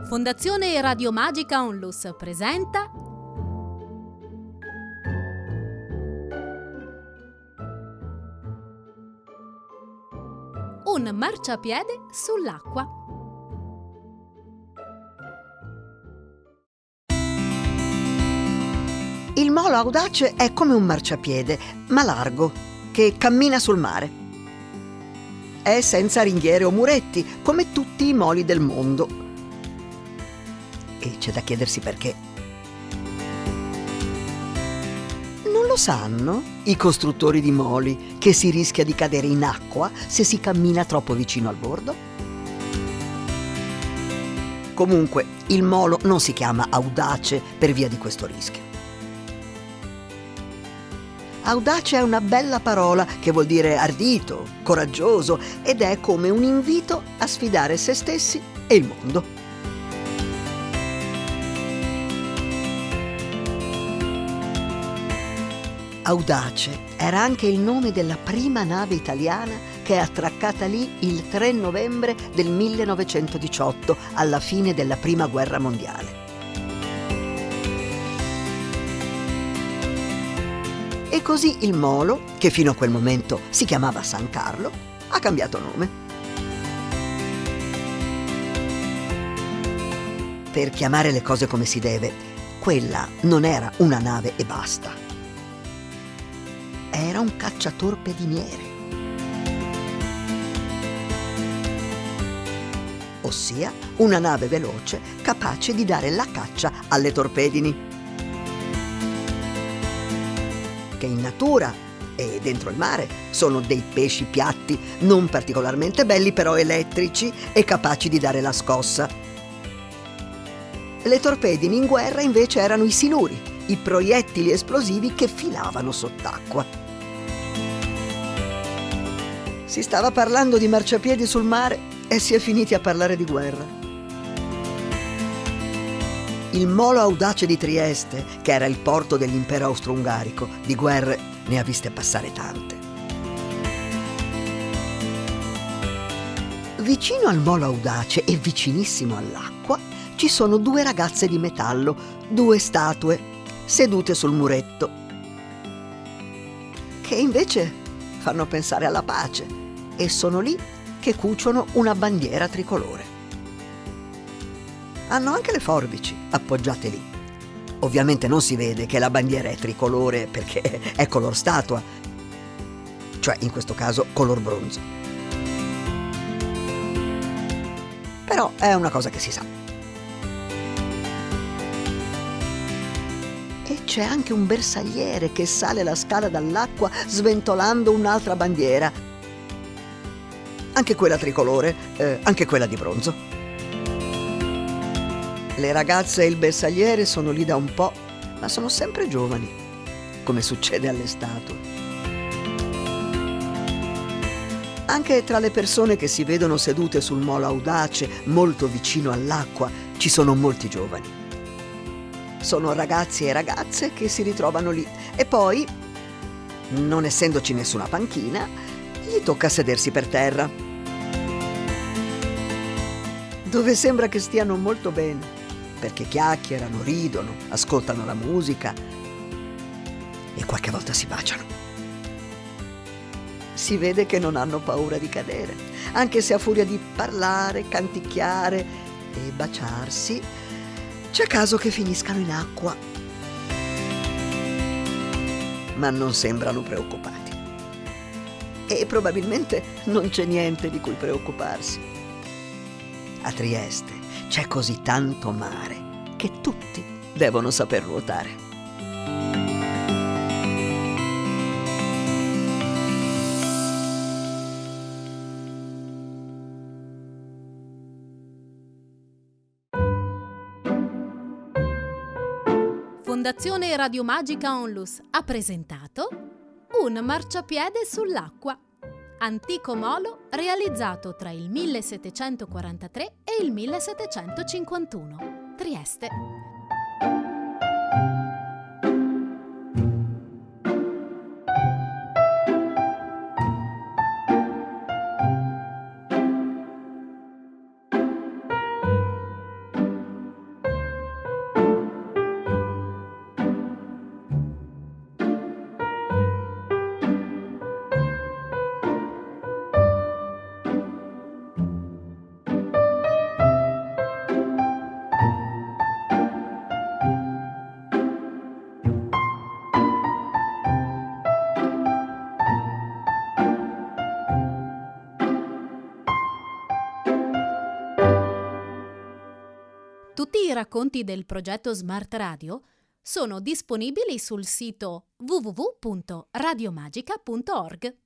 Fondazione Radio Magica Onlus presenta Un marciapiede sull'acqua. Il molo audace è come un marciapiede, ma largo, che cammina sul mare. È senza ringhiere o muretti, come tutti i moli del mondo. E c'è da chiedersi perché. Non lo sanno i costruttori di moli che si rischia di cadere in acqua se si cammina troppo vicino al bordo? Comunque, il molo non si chiama audace per via di questo rischio. Audace è una bella parola che vuol dire ardito, coraggioso, ed è come un invito a sfidare se stessi e il mondo. Audace era anche il nome della prima nave italiana che è attraccata lì il 3 novembre del 1918, alla fine della Prima Guerra Mondiale. E così il molo, che fino a quel momento si chiamava San Carlo, ha cambiato nome. Per chiamare le cose come si deve, quella non era una nave e basta. Era un cacciatorpediniere. Ossia una nave veloce capace di dare la caccia alle torpedini. Che in natura e dentro il mare sono dei pesci piatti, non particolarmente belli, però elettrici e capaci di dare la scossa. Le torpedini in guerra invece erano i siluri, i proiettili esplosivi che filavano sott'acqua. Si stava parlando di marciapiedi sul mare e si è finiti a parlare di guerra. Il molo audace di Trieste, che era il porto dell'impero austro-ungarico, di guerre ne ha viste passare tante. Vicino al molo audace e vicinissimo all'acqua ci sono due ragazze di metallo, due statue, sedute sul muretto, che invece fanno pensare alla pace. E sono lì che cuciono una bandiera tricolore. Hanno anche le forbici appoggiate lì. Ovviamente non si vede che la bandiera è tricolore perché è color statua, cioè in questo caso color bronzo. Però è una cosa che si sa. E c'è anche un bersagliere che sale la scala dall'acqua sventolando un'altra bandiera. Anche quella tricolore, anche quella di bronzo. Le ragazze e il bersagliere sono lì da un po', ma sono sempre giovani, come succede alle statue. Anche tra le persone che si vedono sedute sul molo audace, molto vicino all'acqua, ci sono molti giovani. Sono ragazzi e ragazze che si ritrovano lì e poi, non essendoci nessuna panchina, gli tocca sedersi per terra, dove sembra che stiano molto bene, perché chiacchierano, ridono, ascoltano la musica e qualche volta si baciano. Si vede che non hanno paura di cadere, anche se a furia di parlare, canticchiare e baciarsi, c'è caso che finiscano in acqua. Ma non sembrano preoccupati. E probabilmente non c'è niente di cui preoccuparsi. A Trieste c'è così tanto mare che tutti devono saper nuotare. Fondazione Radio Magica Onlus ha presentato Un marciapiede sull'acqua. Antico molo realizzato tra il 1743 e il 1751. Trieste. Tutti i racconti del progetto Smart Radio sono disponibili sul sito www.radiomagica.org.